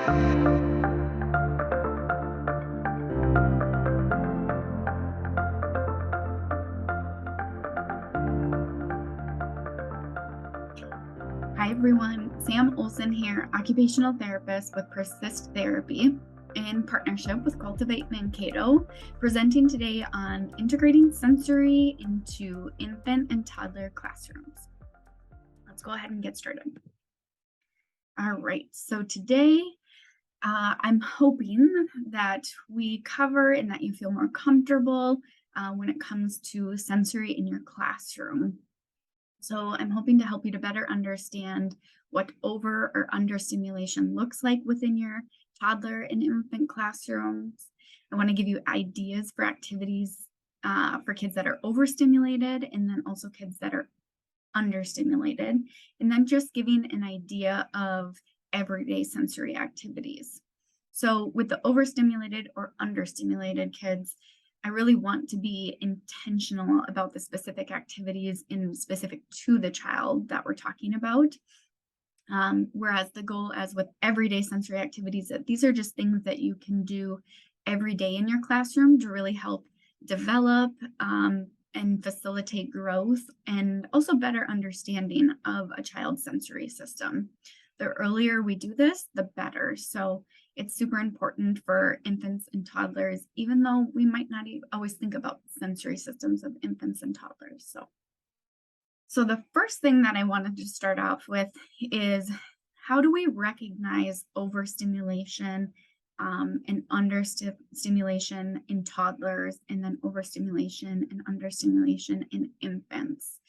Hi everyone, Sam Olson here, occupational therapist with Persist Therapy in partnership with Cultivate Mankato, presenting today on integrating sensory into infant and toddler classrooms. Let's go ahead and get started. All right, so today I'm hoping that we cover and that you feel more comfortable when it comes to sensory in your classroom. So I'm hoping to help you to better understand what over or under stimulation looks like within your toddler and infant classrooms. I want to give you ideas for activities for kids that are overstimulated and then also kids that are understimulated, and then just giving an idea of everyday sensory activities. So with the overstimulated or understimulated kids, I really want to be intentional about the specific activities and specific to the child that we're talking about. Whereas the goal, as with everyday sensory activities, that these are just things that you can do every day in your classroom to really help develop and facilitate growth and also better understanding of a child's sensory system. The earlier we do this, the better. So it's super important for infants and toddlers, even though we might not always think about sensory systems of infants and toddlers. So the first thing that I wanted to start off with is, how do we recognize overstimulation and understimulation in toddlers, and then overstimulation and understimulation in infants?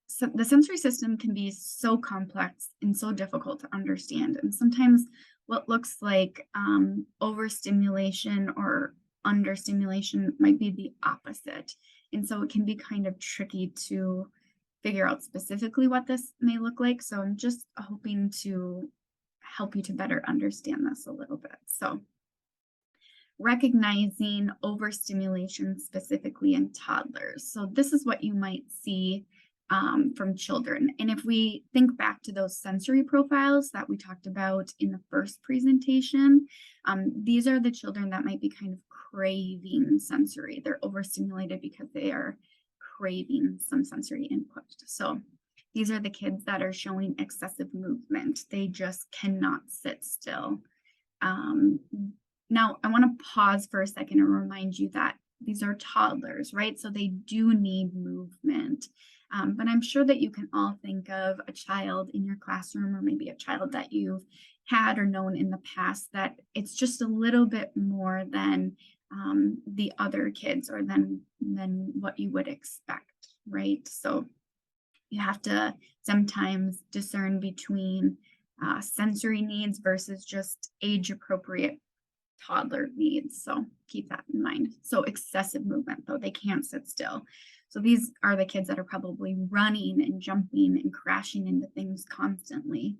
So the sensory system can be so complex and so difficult to understand. And sometimes what looks like overstimulation or understimulation might be the opposite. And so it can be kind of tricky to figure out specifically what this may look like. So I'm just hoping to help you to better understand this a little bit. So recognizing overstimulation specifically in toddlers. So this is what you might see from children. And if we think back to those sensory profiles that we talked about in the first presentation, these are the children that might be kind of craving sensory. They're overstimulated because they are craving some sensory input. So these are the kids that are showing excessive movement. They just cannot sit still. Now, I want to pause for a second and remind you that these are toddlers, right? So they do need movement. But I'm sure that you can all think of a child in your classroom, or maybe a child that you've had or known in the past, that it's just a little bit more than the other kids, or than what you would expect, right? So you have to sometimes discern between sensory needs versus just age appropriate toddler needs. So keep that in mind. So excessive movement, though, they can't sit still. So these are the kids that are probably running and jumping and crashing into things constantly.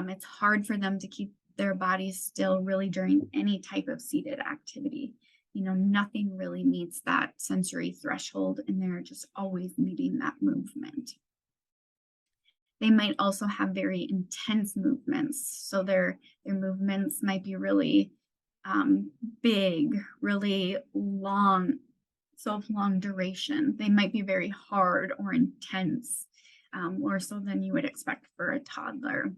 It's hard for them to keep their bodies still really during any type of seated activity. You know, nothing really meets that sensory threshold, and they're just always needing that movement. They might also have very intense movements. So their movements might be really big, really long, so of long duration. They might be very hard or intense, more so than you would expect for a toddler.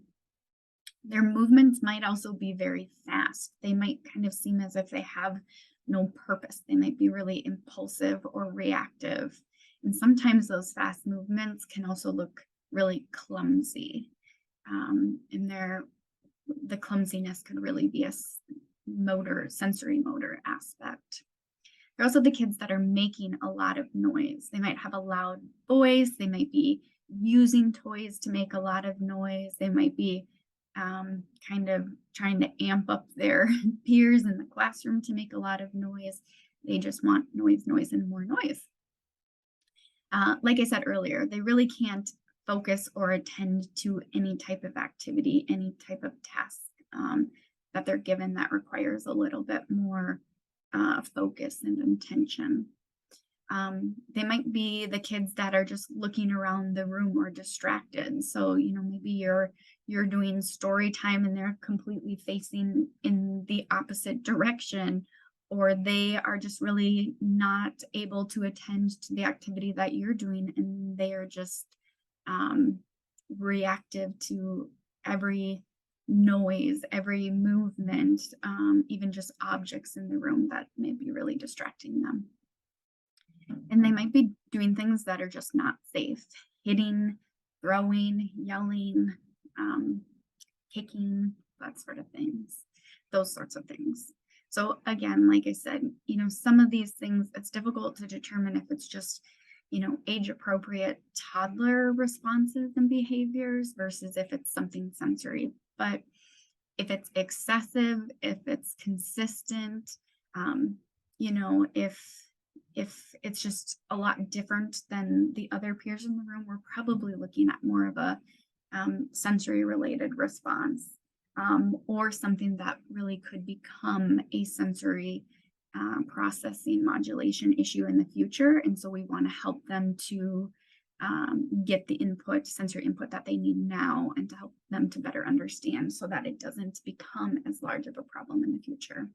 Their movements might also be very fast. They might kind of seem as if they have no purpose. They might be really impulsive or reactive. And sometimes those fast movements can also look really clumsy. And the clumsiness could really be a sensory motor aspect. They're also the kids that are making a lot of noise. They might have a loud voice. They might be using toys to make a lot of noise. They might be kind of trying to amp up their peers in the classroom to make a lot of noise. They just want noise, noise, and more noise. Like I said earlier, they really can't focus or attend to any type of activity, any type of task that they're given that requires a little bit more focus and intention. They might be the kids that are just looking around the room or distracted. So, you know, maybe you're you're doing story time and they're completely facing in the opposite direction, or they are just really not able to attend to the activity that you're doing and they are just um, reactive to every noise, every movement, even just objects in the room that may be really distracting them. And they might be doing things that are just not safe, hitting, throwing, yelling, um, kicking, that sort of things, those sorts of things. So again, like I said, some of these things, it's difficult to determine if it's just, age appropriate toddler responses and behaviors versus if it's something sensory. But if it's excessive, if it's consistent, um, if it's just a lot different than the other peers in the room, we're probably looking at more of a sensory related response, or something that really could become a sensory processing modulation issue in the future. And so we want to help them to get the sensory input that they need now, and to help them to better understand so that it doesn't become as large of a problem in the future.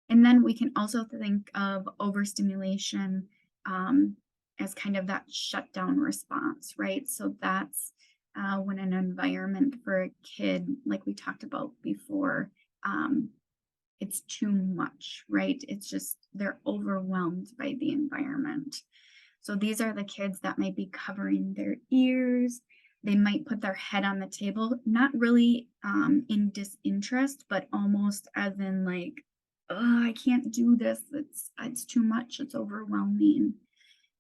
And then we can also think of overstimulation as kind of that shutdown response, right? So that's when an environment for a kid, like we talked about before, it's too much, right? It's just they're overwhelmed by the environment. So these are the kids that might be covering their ears. They might put their head on the table, not really in disinterest, but almost as in like, oh, I can't do this. It's too much. It's overwhelming.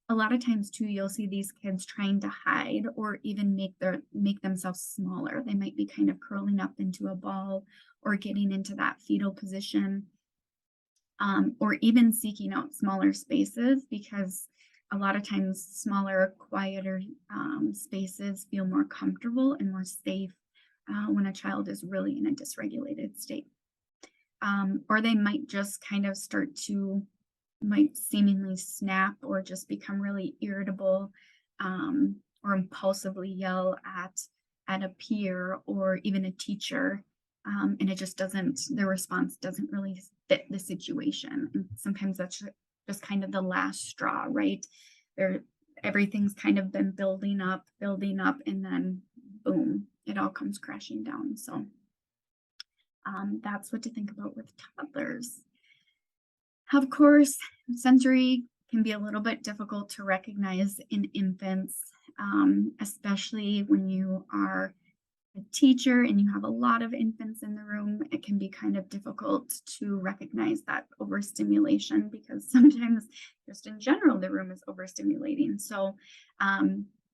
A lot of times too, you'll see these kids trying to hide or even make themselves smaller. They might be kind of curling up into a ball or getting into that fetal position, or even seeking out smaller spaces, because a lot of times smaller, quieter spaces feel more comfortable and more safe when a child is really in a dysregulated state. Or they might just kind of start to might seemingly snap or just become really irritable, or impulsively yell at a peer or even a teacher, and it just doesn't their response doesn't really fit the situation. And sometimes that's just kind of the last straw, right? There Everything's kind of been building up, and then boom, it all comes crashing down. So that's what to think about with toddlers. Of course, sensory can be a little bit difficult to recognize in infants, especially when you are a teacher and you have a lot of infants in the room. It can be kind of difficult to recognize that overstimulation, because sometimes, just in general, the room is overstimulating. So,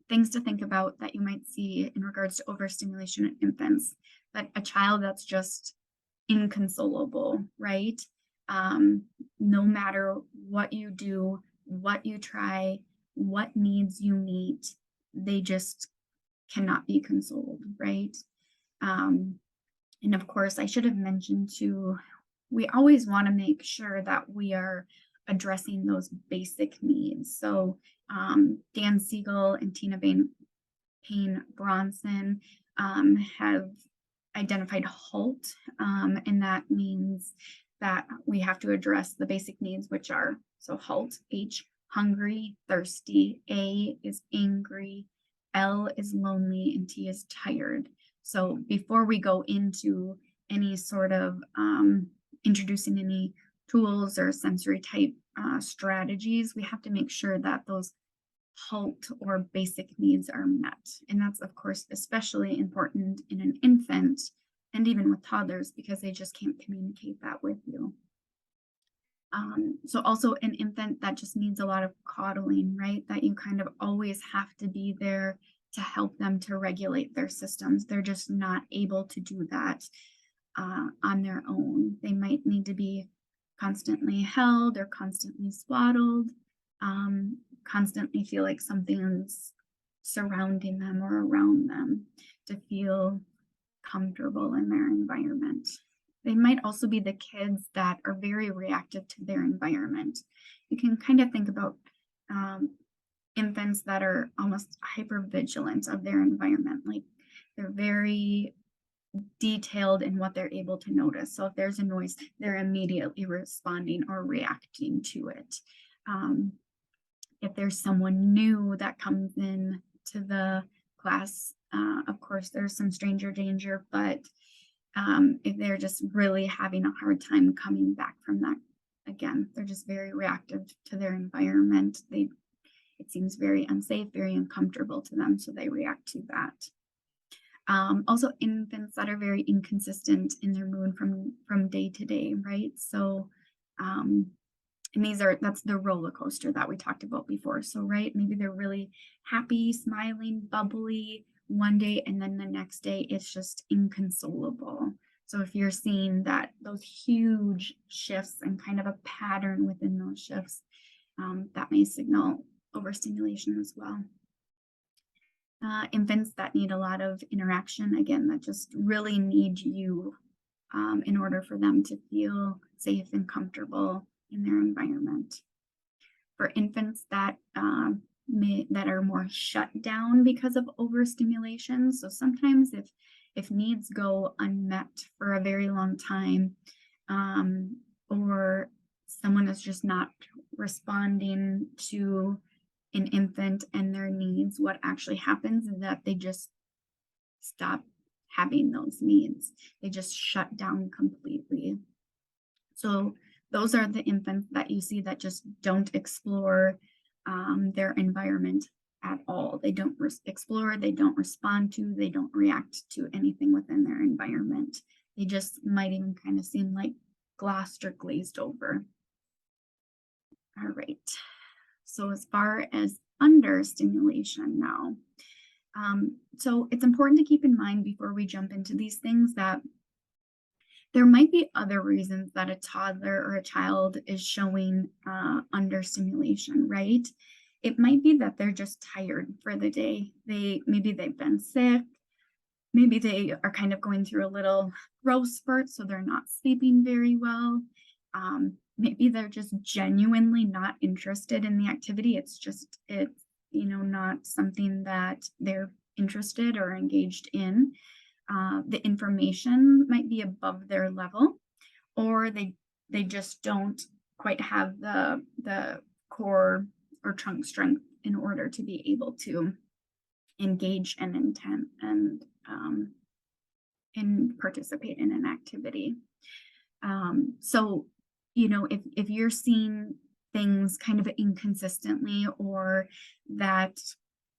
things to think about that you might see in regards to overstimulation in infants, that a child that's just inconsolable, right? No matter what you do, what you try, what needs you meet, they just cannot be consoled, right? Um, and of course, I should have mentioned too, we always want to make sure that we are addressing those basic needs. So, Dan Siegel and Tina Payne Bronson have identified HALT, and that means that we have to address the basic needs, which are, so HALT, H, hungry, thirsty, A is angry, L is lonely, and T is tired. So before we go into any sort of introducing any tools or sensory type strategies, we have to make sure that those HALT or basic needs are met. And that's, of course, especially important in an infant and even with toddlers, because they just can't communicate that with you. So also an infant that just needs a lot of coddling, right? That you kind of always have to be there to help them to regulate their systems. They're just not able to do that on their own. They might need to be constantly held or constantly swaddled, constantly feel like something's surrounding them or around them to feel comfortable in their environment. They might also be the kids that are very reactive to their environment. You can kind of think about infants that are almost hyper vigilant of their environment. Like They're very detailed in what they're able to notice. So if there's a noise, they're immediately responding or reacting to it. Um, if there's someone new that comes in to the class, of course, there's some stranger danger, but if they're just really having a hard time coming back from that, again, they're just very reactive to their environment. It seems very unsafe, very uncomfortable to them, so they react to that. Also, infants that are very inconsistent in their mood from day to day, right? So, um, and that's the roller coaster that we talked about before. So, right, maybe they're really happy, smiling, bubbly one day, and then the next day it's just inconsolable. So, if you're seeing those huge shifts and kind of a pattern within those shifts, that may signal overstimulation as well. Infants that need a lot of interaction, again, that just really need you in order for them to feel safe and comfortable in their environment. For infants that are more shut down because of overstimulation, so sometimes if needs go unmet for a very long time, or someone is just not responding to an infant and their needs, what actually happens is that they just stop having those needs. They just shut down completely. So those are the infants that you see that just don't explore their environment at all. They don't explore, they don't respond to, they don't react to anything within their environment. They just might even kind of seem like glossed or glazed over. All right. So as far as understimulation now, so it's important to keep in mind before we jump into these things that there might be other reasons that a toddler or a child is showing understimulation, right? It might be that they're just tired for the day. Maybe they've been sick. Maybe they are kind of going through a little growth spurt, so they're not sleeping very well. Maybe they're just genuinely not interested in the activity. It's not something that they're interested or engaged in. The information might be above their level, or they just don't quite have the core or trunk strength in order to be able to engage and intent and participate in an activity. So, if you're seeing things kind of inconsistently, or that,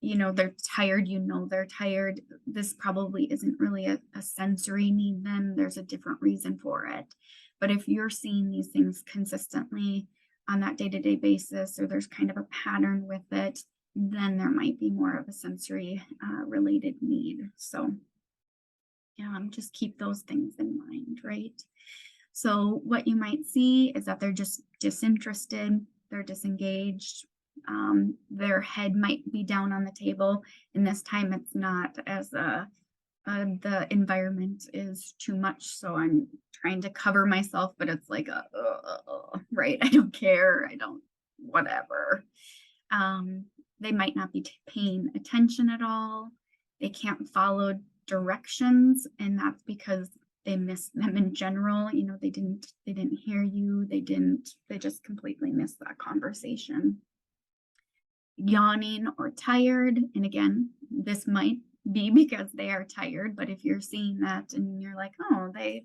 they're tired, they're tired, this probably isn't really a sensory need, then there's a different reason for it. But if you're seeing these things consistently on that day-to-day basis, or there's kind of a pattern with it, then there might be more of a sensory related need. So just keep those things in mind, right? So what you might see is that they're just disinterested, they're disengaged, their head might be down on the table, and this time it's not as the environment is too much, so I'm trying to cover myself, but it's like right, I don't care, I don't, whatever. They might not be paying attention at all. They can't follow directions, and that's because they miss them in general. They didn't hear you. They just completely missed that conversation. Yawning or tired. And again, this might be because they are tired, but if you're seeing that and you're like, oh, they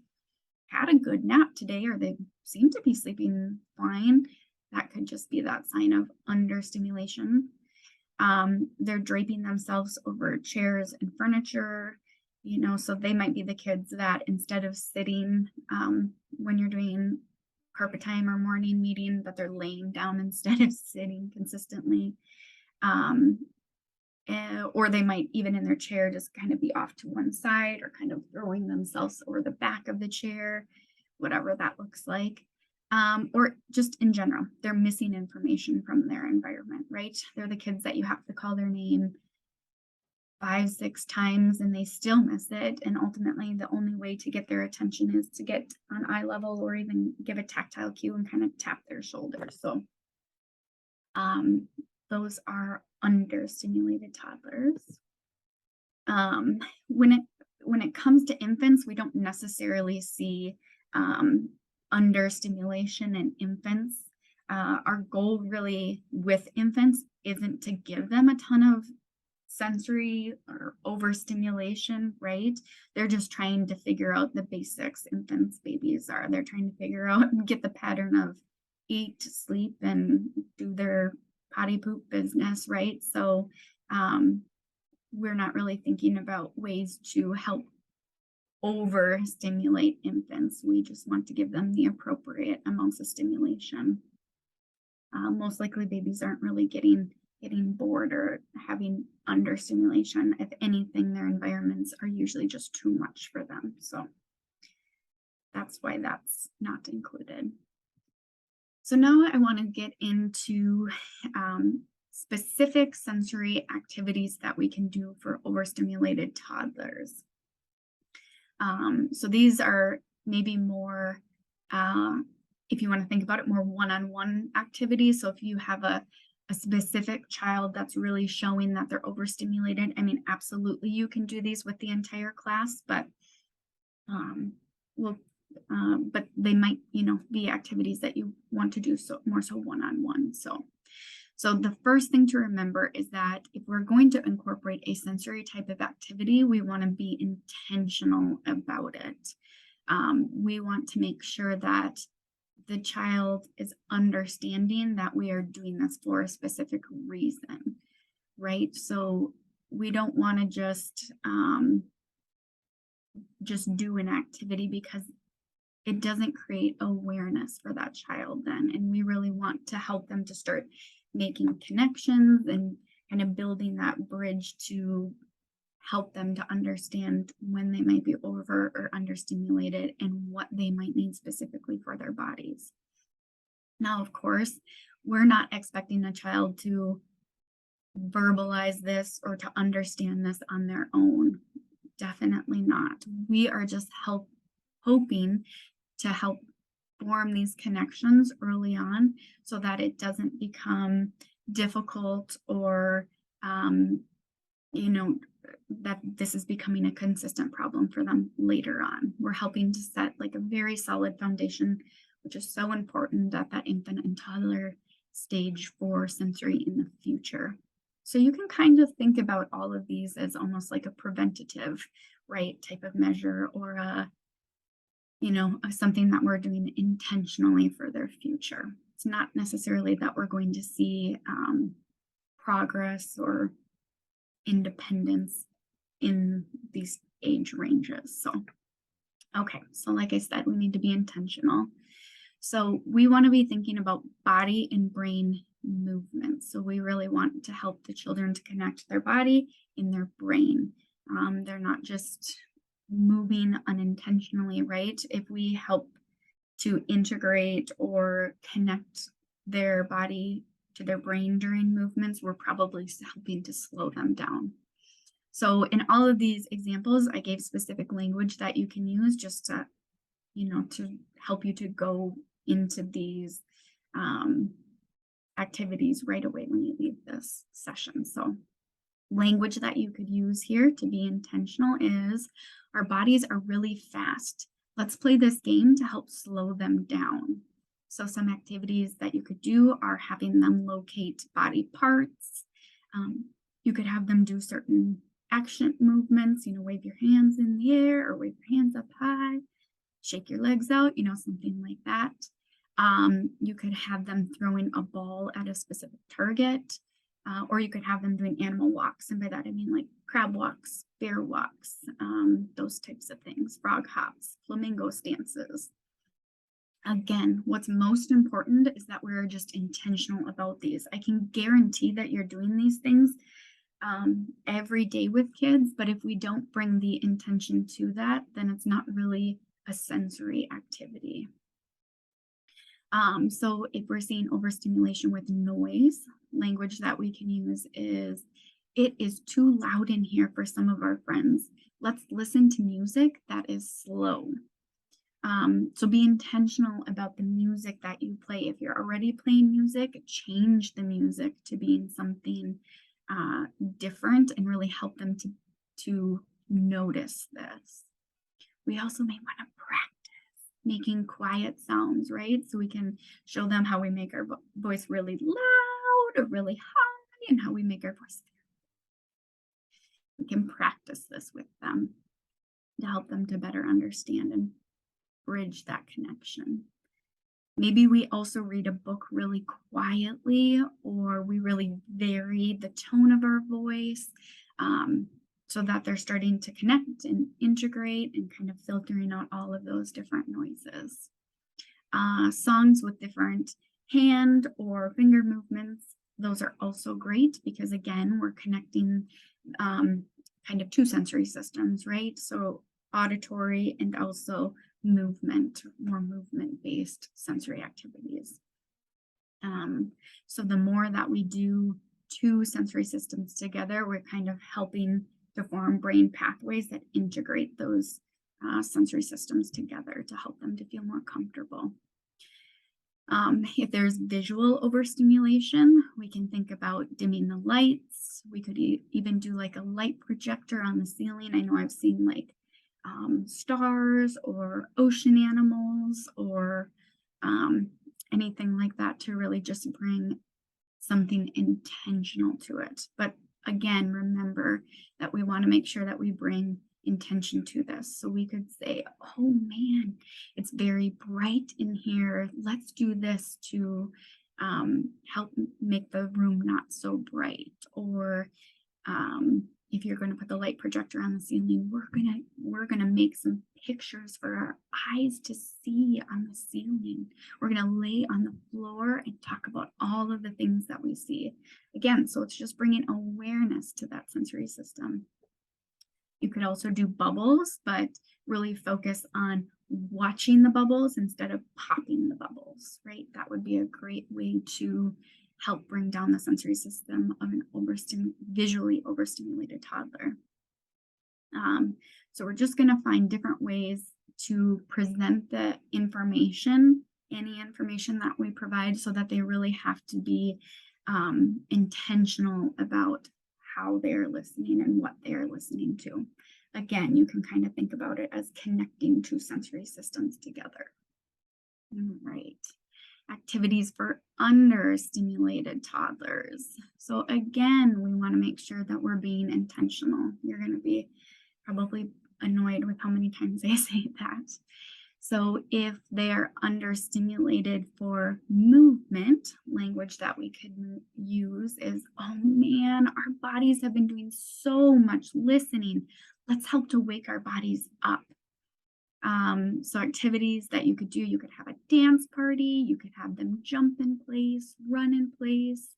had a good nap today, or they seem to be sleeping fine, that could just be that sign of understimulation. They're draping themselves over chairs and furniture, so they might be the kids that instead of sitting when you're doing carpet time or morning meeting, that they're laying down instead of sitting consistently. Or they might, even in their chair, just kind of be off to one side, or kind of throwing themselves over the back of the chair, whatever that looks like. Or just in general, they're missing information from their environment, right? They're the kids that you have to call their name 5, 6 times and they still miss it. And ultimately, the only way to get their attention is to get on eye level, or even give a tactile cue and kind of tap their shoulders. So those are understimulated toddlers. Um, when it when it comes to infants, we don't necessarily see um, understimulation in infants. Our goal really with infants isn't to give them a ton of sensory or overstimulation, right? They're just trying to figure out the basics. Infants, babies are. They're trying to figure out and get the pattern of eat, sleep, and do their potty poop business, right? So um, we're not really thinking about ways to help overstimulate infants. We just want to give them the appropriate amounts of stimulation. Most likely babies aren't really getting bored or having understimulation. If anything, their environments are usually just too much for them. So that's why that's not included. So now I want to get into specific sensory activities that we can do for overstimulated toddlers. So these are maybe more, uh, if you want to think about it, more one-on-one activities. So if you have a specific child that's really showing that they're overstimulated, I mean, absolutely you can do these with the entire class, but um, well, but they might, be activities that you want to do so more so one-on-one. So the first thing to remember is that if we're going to incorporate a sensory type of activity, we want to be intentional about it. We want to make sure that the child is understanding that we are doing this for a specific reason, right? So we don't want to just do an activity because it doesn't create awareness for that child then. And we really want to help them to start making connections and kind of building that bridge to help them to understand when they might be over or understimulated and what they might need specifically for their bodies. Now, of course, we're not expecting a child to verbalize this or to understand this on their own. Definitely not. We are just hoping to help form these connections early on so that it doesn't become difficult or you know that this is becoming a consistent problem for them later on. We're helping to set like a very solid foundation, which is so important at that infant and toddler stage for sensory in the future. So you can kind of think about all of these as almost like a preventative, right, type of measure or something that we're doing intentionally for their future. It's not necessarily that we're going to see progress or independence in these age ranges. So, okay, so like I said, we need to be intentional. So we want to be thinking about body and brain movements. So we really want to help the children to connect their body and their brain. They're not just moving unintentionally, right? If we help to integrate or connect their body to their brain during movements, we're probably helping to slow them down. So in all of these examples, I gave specific language that you can use just to help you to go into these activities right away when you leave this session. So language that you could use here to be intentional is our bodies are really fast. Let's play this game to help slow them down. So some activities that you could do are having them locate body parts. You could have them do certain action movements, wave your hands in the air or wave your hands up high, shake your legs out, something like that. You could have them throwing a ball at a specific target, or you could have them doing animal walks. And by that, I mean like crab walks, bear walks, those types of things, frog hops, flamingo stances. Again, what's most important is that we're just intentional about these. I can guarantee that you're doing these things every day with kids, but if we don't bring the intention to that, then it's not really a sensory activity. So if we're seeing overstimulation with noise, language that we can use is, it is too loud in here for some of our friends. Let's listen to music that is slow. So be intentional about the music that you play. If you're already playing music, change the music to being something different and really help them to notice this. We also may want to practice making quiet sounds, right? So we can show them how we make our voice really loud or really high and how we make our voice. We can practice this with them to help them to better understand and bridge that connection. Maybe we also read a book really quietly, or we really vary the tone of our voice so that they're starting to connect and integrate and kind of filtering out all of those different noises. Songs with different hand or finger movements, those are also great because, again, we're connecting kind of two sensory systems, right? So auditory and also movement, more movement-based sensory activities. So the more that we do two sensory systems together, we're kind of helping to form brain pathways that integrate those sensory systems together to help them to feel more comfortable. If there's visual overstimulation, we can think about dimming the lights. We could even do like a light projector on the ceiling. I know I've seen like stars or ocean animals or anything like that to really just bring something intentional to it. But again, remember that we want to make sure that we bring intention to this. So we could say, oh man, it's very bright in here. Let's do this to help make the room not so bright. Or if you're going to put the light projector on the ceiling, we're gonna make some pictures for our eyes to see on the ceiling. We're gonna lay on the floor and talk about all of the things that we see. Again, so it's just bringing awareness to that sensory system. You could also do bubbles, but really focus on watching the bubbles instead of popping the bubbles, right? That would be a great way to help bring down the sensory system of an visually overstimulated toddler. So we're just going to find different ways to present the information, any information that we provide, so that they really have to be intentional about how they're listening and what they're listening to. Again, you can kind of think about it as connecting two sensory systems together. All right. Activities for understimulated toddlers. So again, we want to make sure that we're being intentional. You're going to be probably annoyed with how many times I say that. So if they're understimulated for movement, language that we could use is, oh man, our bodies have been doing so much listening. Let's help to wake our bodies up. So activities that you could do, you could have a dance party, you could have them jump in place, run in place.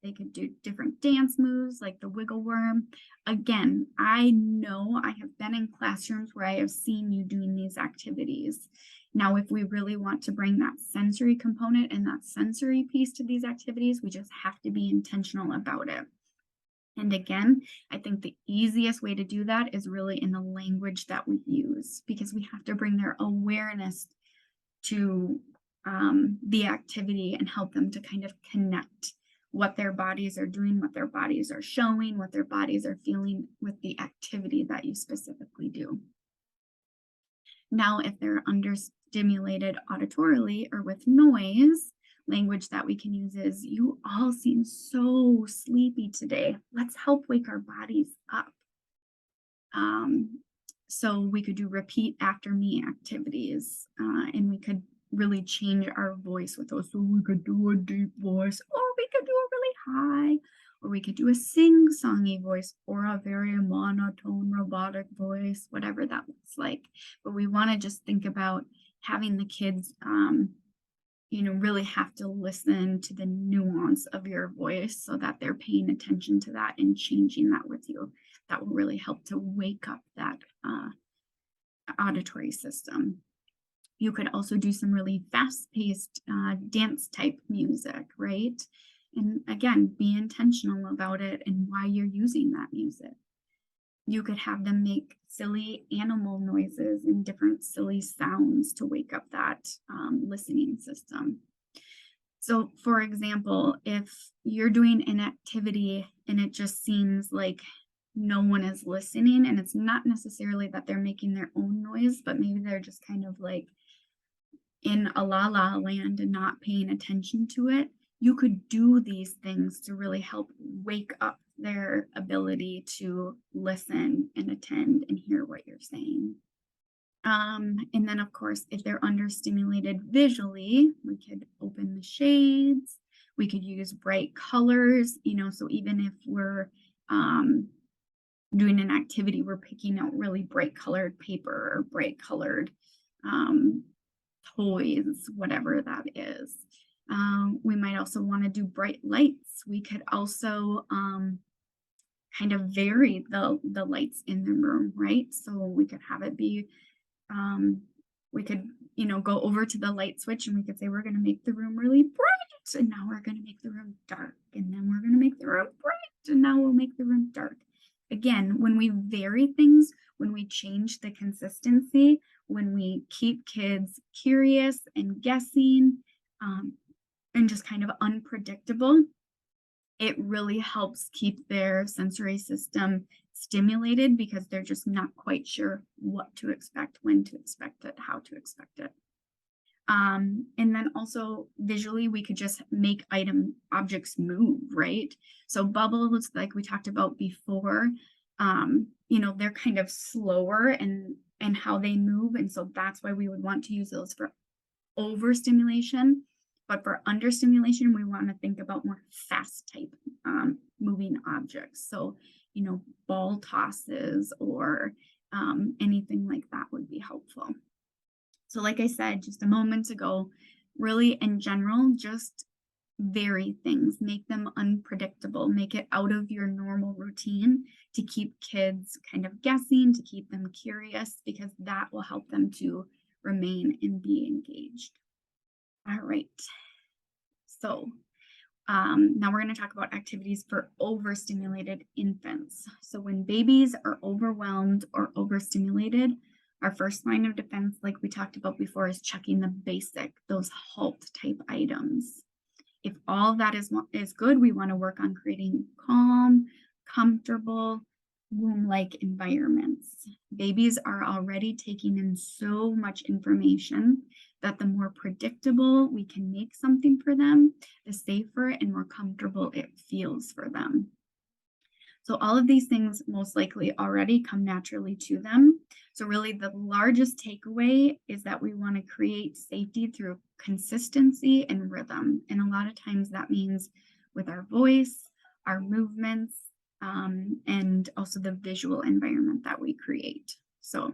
They could do different dance moves like the wiggle worm. Again, I know I have been in classrooms where I have seen you doing these activities. Now, if we really want to bring that sensory component and that sensory piece to these activities, we just have to be intentional about it. And again, I think the easiest way to do that is really in the language that we use, because we have to bring their awareness to the activity and help them to kind of connect what their bodies are doing, what their bodies are showing, what their bodies are feeling with the activity that you specifically do. Now, if they're understimulated auditorily or with noise, language that we can use is, you all seem so sleepy today. Let's help wake our bodies up. So we could do repeat after me activities, and we could really change our voice with those. So we could do a deep voice, or we could do a really high, or we could do a sing-songy voice, or a very monotone robotic voice, whatever that looks like. But we want to just think about having the kids really have to listen to the nuance of your voice so that they're paying attention to that and changing that with you. That will really help to wake up that auditory system. You could also do some really fast-paced dance type music, right? And again, be intentional about it and why you're using that music. You could have them make silly animal noises and different silly sounds to wake up that listening system. So, for example, if you're doing an activity and it just seems like no one is listening, and it's not necessarily that they're making their own noise, but maybe they're just kind of like in a la la land and not paying attention to it. You could do these things to really help wake up their ability to listen and attend and hear what you're saying. And then, of course, if they're understimulated visually, we could open the shades. We could use bright colors, so even if we're um, doing an activity, we're picking out really bright colored paper or bright colored um, toys, whatever that is. We might also want to do bright lights. We could also kind of vary the lights in the room, right? So we could have it be um, we could, go over to the light switch and we could say, we're going to make the room really bright. And now we're going to make the room dark. And then we're going to make the room bright. And now we'll make the room dark. Again, when we vary things, when we change the consistency, when we keep kids curious and guessing and just kind of unpredictable, it really helps keep their sensory system stimulated because they're just not quite sure what to expect, when to expect it, how to expect it. And then also visually, we could just make objects move, right? So bubbles, like we talked about before, they're kind of slower and how they move. And so that's why we would want to use those for overstimulation. But for understimulation, we want to think about more fast type moving objects. So, ball tosses or anything like that would be helpful. So, like I said just a moment ago, really in general, just vary things, make them unpredictable, make it out of your normal routine to keep kids kind of guessing, to keep them curious, because that will help them to remain and be engaged. All right. So now we're going to talk about activities for overstimulated infants. So when babies are overwhelmed or overstimulated, our first line of defense, like we talked about before, is checking the basic, those halt type items. If all that is good, we want to work on creating calm, comfortable, womb-like environments. Babies are already taking in so much information that the more predictable we can make something for them, the safer and more comfortable it feels for them. So all of these things most likely already come naturally to them. So really the largest takeaway is that we want to create safety through consistency and rhythm. And a lot of times that means with our voice, our movements, and also the visual environment that we create. So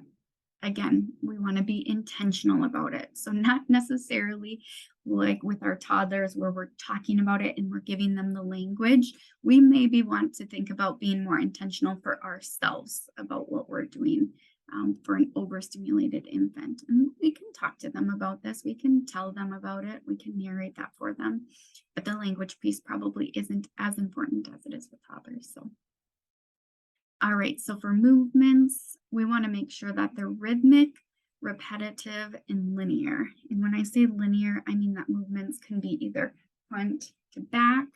again, we want to be intentional about it. So not necessarily like with our toddlers where we're talking about it and we're giving them the language. We maybe want to think about being more intentional for ourselves about what we're doing for an overstimulated infant. And we can talk to them about this. We can tell them about it. We can narrate that for them. But the language piece probably isn't as important as it is with toddlers. So all right, so for movements, we want to make sure that they're rhythmic, repetitive, and linear. And when I say linear, I mean that movements can be either front to back,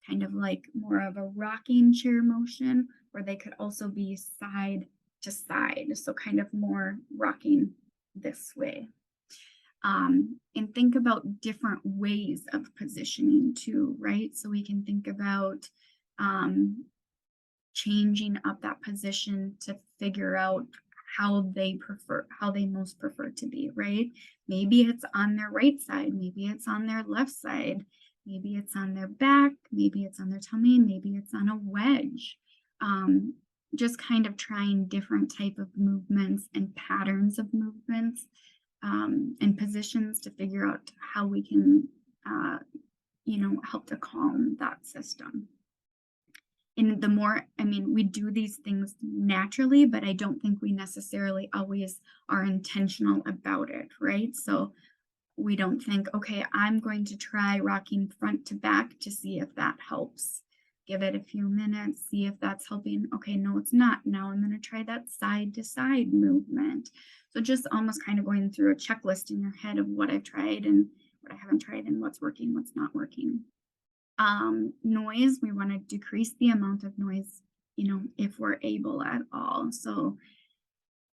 kind of like more of a rocking chair motion, or they could also be side to side, so kind of more rocking this way. And think about different ways of positioning too, right? So we can think about changing up that position to figure out how they most prefer to be, right? Maybe it's on their right side, maybe it's on their left side, maybe it's on their back, maybe it's on their tummy, maybe it's on a wedge. Just kind of trying different type of movements and patterns of movements and positions to figure out how we can help to calm that system. And the more, we do these things naturally, but I don't think we necessarily always are intentional about it, right? So we don't think, okay, I'm going to try rocking front to back to see if that helps. Give it a few minutes, see if that's helping. Okay, no, it's not. Now I'm going to try that side to side movement. So just almost kind of going through a checklist in your head of what I've tried and what I haven't tried and what's working, what's not working. Noise, we want to decrease the amount of noise if we're able at all. So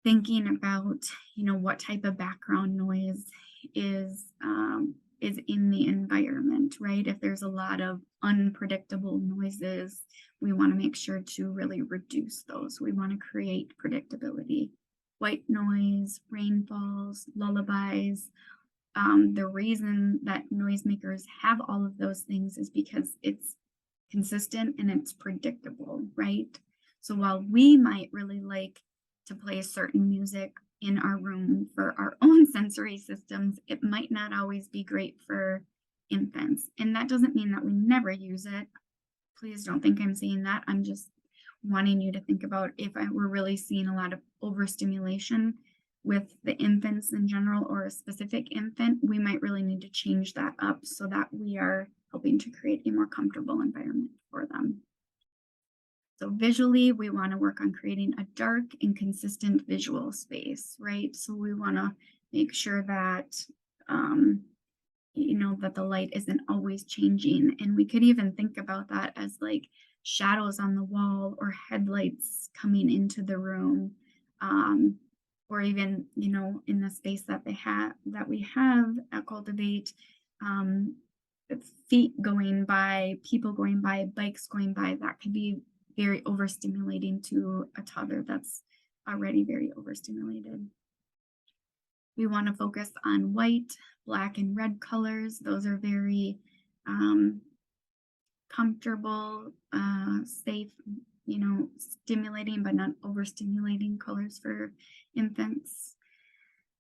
thinking about, what type of background noise is is in the environment, right? If there's a lot of unpredictable noises, we want to make sure to really reduce those. We want to create predictability. White noise, rainfalls, lullabies. The reason that noisemakers have all of those things is because it's consistent and it's predictable, right? So while we might really like to play certain music in our room for our own sensory systems, it might not always be great for infants. And that doesn't mean that we never use it. Please don't think I'm saying that. I'm just wanting you to think about if we're really seeing a lot of overstimulation with the infants in general or a specific infant, we might really need to change that up so that we are helping to create a more comfortable environment for them. So visually, we want to work on creating a dark and consistent visual space, right? So we want to make sure that um, that the light isn't always changing. And we could even think about that as like shadows on the wall or headlights coming into the room. Or even, in the space that we have at Cultivate, um, feet going by, people going by, bikes going by, that could be very overstimulating to a toddler that's already very overstimulated. We want to focus on white, black, and red colors. Those are very comfortable, safe, stimulating but not overstimulating colors for infants.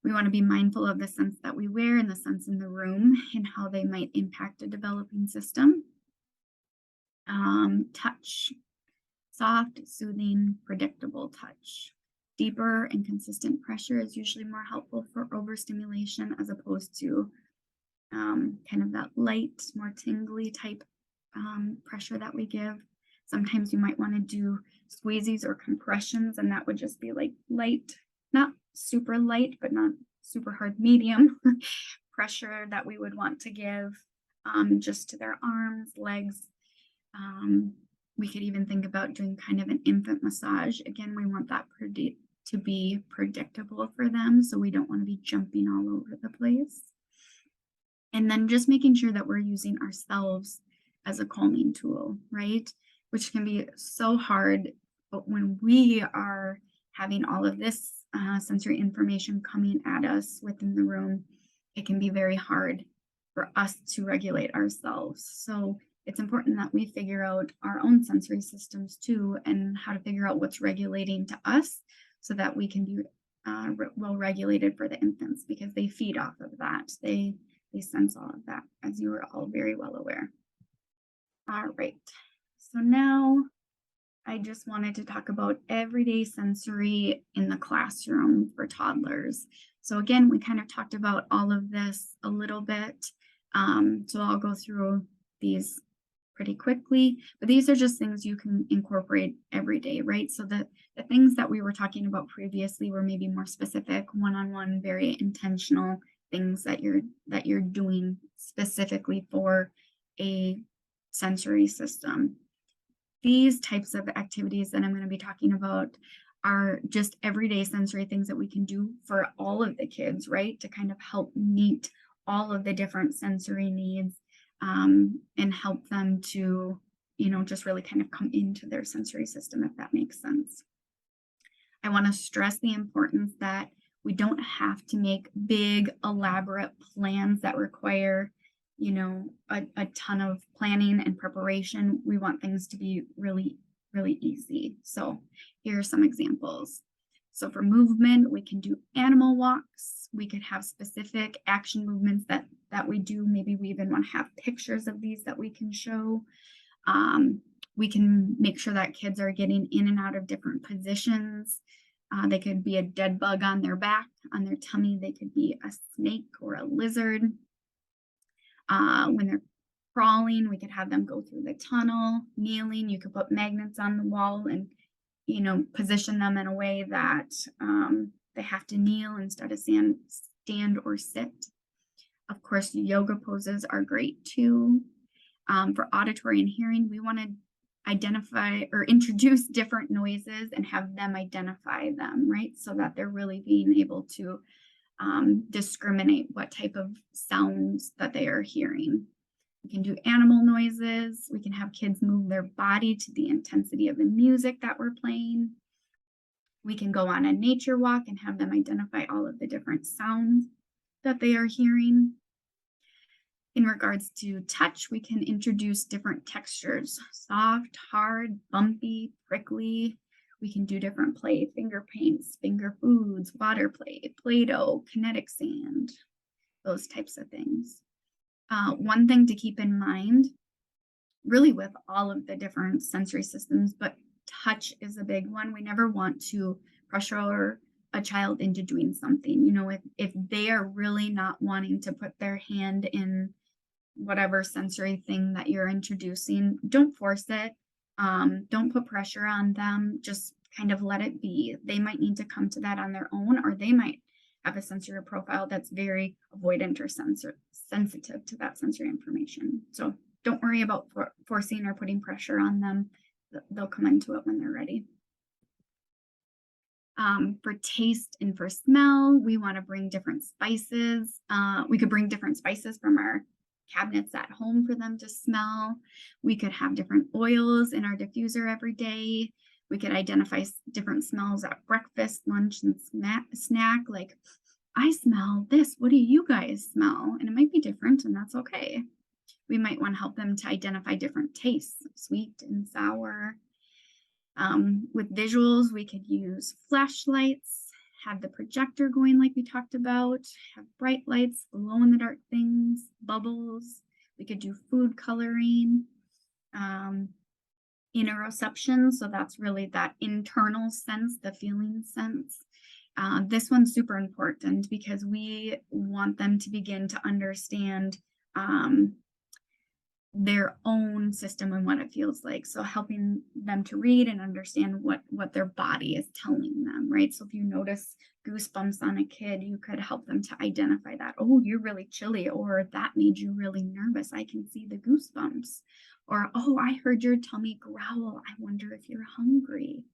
We want to be mindful of the scents that we wear and the scents in the room and how they might impact a developing system. Touch, soft, soothing, predictable touch. Deeper and consistent pressure is usually more helpful for overstimulation as opposed to kind of that light, more tingly type pressure that we give. Sometimes you might want to do squeezies or compressions, and that would just be like light, not super light, but not super hard, medium pressure that we would want to give just to their arms, legs. We could even think about doing kind of an infant massage. Again, we want that to be predictable for them, so we don't want to be jumping all over the place. And then just making sure that we're using ourselves as a calming tool, right? Which can be so hard, but when we are having all of this sensory information coming at us within the room, it can be very hard for us to regulate ourselves. So it's important that we figure out our own sensory systems too, and how to figure out what's regulating to us so that we can be well regulated for the infants, because they feed off of that. They sense all of that, as you are all very well aware. All right, so now I just wanted to talk about everyday sensory in the classroom for toddlers. So again, we kind of talked about all of this a little bit. So I'll go through these pretty quickly, but these are just things you can incorporate every day, right? So the things that we were talking about previously were maybe more specific, one-on-one, very intentional things that you're doing specifically for a sensory system. These types of activities that I'm going to be talking about are just everyday sensory things that we can do for all of the kids, right? To kind of help meet all of the different sensory needs and help them to, just really kind of come into their sensory system, if that makes sense. I want to stress the importance that we don't have to make big, elaborate plans that require, a ton of planning and preparation. We want things to be really, really easy. So here are some examples. So for movement, we can do animal walks. We could have specific action movements that we do. Maybe we even want to have pictures of these that we can show. We can make sure that kids are getting in and out of different positions. They could be a dead bug on their back, on their tummy. They could be a snake or a lizard. When they're crawling, we could have them go through the tunnel. Kneeling, you could put magnets on the wall and, position them in a way that they have to kneel instead of stand or sit. Of course, yoga poses are great too. For auditory and hearing, we want to identify or introduce different noises and have them identify them, right? So that they're really being able to discriminate what type of sounds that they are hearing. We can do animal noises. We can have kids move their body to the intensity of the music that we're playing. We can go on a nature walk and have them identify all of the different sounds that they are hearing. In regards to touch, we can introduce different textures: soft, hard, bumpy, prickly. We can do different play: finger paints, finger foods, water play, Play-Doh, kinetic sand, those types of things. One thing to keep in mind, really with all of the different sensory systems, but touch is a big one. We never want to pressure a child into doing something. If they are really not wanting to put their hand in whatever sensory thing that you're introducing, don't force it. Don't put pressure on them. Just kind of let it be. They might need to come to that on their own, or they might have a sensory profile that's very avoidant or sensitive to that sensory information. So don't worry about forcing or putting pressure on them. They'll come into it when they're ready. For taste and for smell, we want to bring different spices. We could bring different spices from our cabinets at home for them to smell. We could have different oils in our diffuser every day. We could identify different smells at breakfast, lunch, and snack. Like, I smell this. What do you guys smell? And it might be different, and that's okay. We might want to help them to identify different tastes: sweet and sour. With visuals, we could use flashlights, have the projector going like we talked about, have bright lights, glow in the dark things, bubbles. We could do food coloring, interoception. So that's really that internal sense, the feeling sense. This one's super important because we want them to begin to understand their own system and what it feels like. So helping them to read and understand what their body is telling them, right? So if you notice goosebumps on a kid, you could help them to identify that. Oh, you're really chilly, or that made you really nervous. I can see the goosebumps. Or, oh, I heard your tummy growl. I wonder if you're hungry.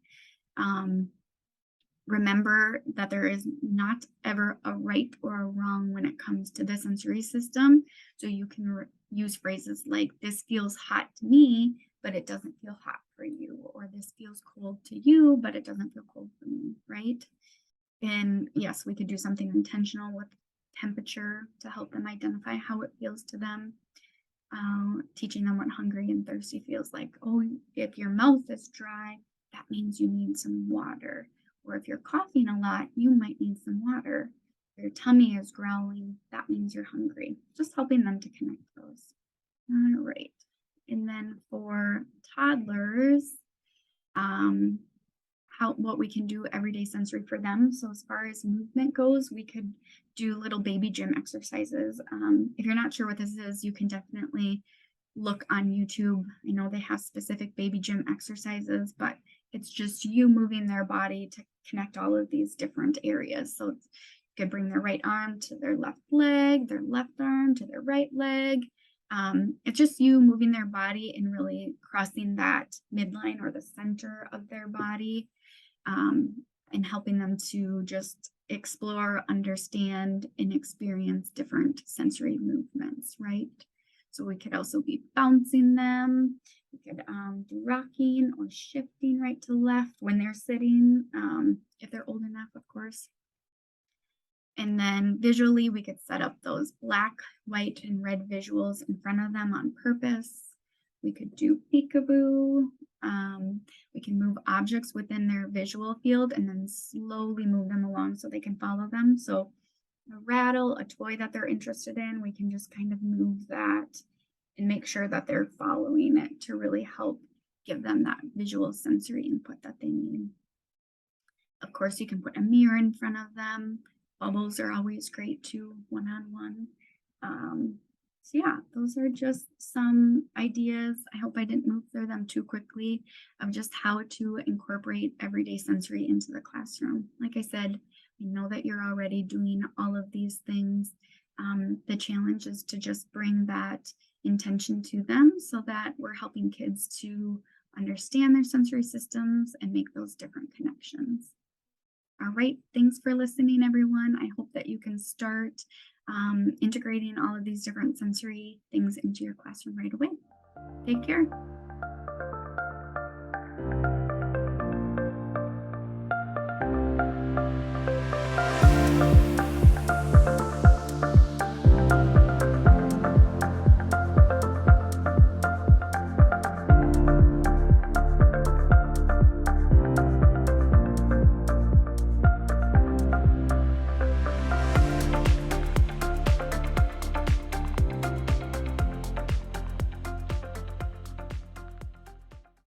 Remember that there is not ever a right or a wrong when it comes to the sensory system. So you can use phrases like, this feels hot to me, but it doesn't feel hot for you. Or this feels cold to you, but it doesn't feel cold for me, right? And yes, we could do something intentional with temperature to help them identify how it feels to them. Teaching them what hungry and thirsty feels like. Oh, if your mouth is dry, that means you need some water. Or if you're coughing a lot, you might need some water. If your tummy is growling, that means you're hungry. Just helping them to connect those. All right. And then for toddlers, what we can do everyday sensory for them. So as far as movement goes, we could do little baby gym exercises. If you're not sure what this is, you can definitely look on YouTube. I know they have specific baby gym exercises, but it's just you moving their body to connect all of these different areas. So you could bring their right arm to their left leg, their left arm to their right leg. It's just you moving their body and really crossing that midline or the center of their body, and helping them to just explore, understand, and experience different sensory movements, right? So we could also be bouncing them. We could do rocking or shifting right to left when they're sitting, if they're old enough, of course. And then visually, we could set up those black, white, and red visuals in front of them on purpose. We could do peekaboo. We can move objects within their visual field and then slowly move them along so they can follow them. So a rattle, a toy that they're interested in, we can just kind of move that and make sure that they're following it to really help give them that visual sensory input that they need. Of course, you can put a mirror in front of them. Bubbles are always great too, one-on-one. So yeah, those are just some ideas. I hope I didn't move through them too quickly of just how to incorporate everyday sensory into the classroom. Like I said, I know that you're already doing all of these things. The challenge is to just bring that intention to them so that we're helping kids to understand their sensory systems and make those different connections. All right, thanks for listening, everyone. I hope that you can start integrating all of these different sensory things into your classroom right away. Take care.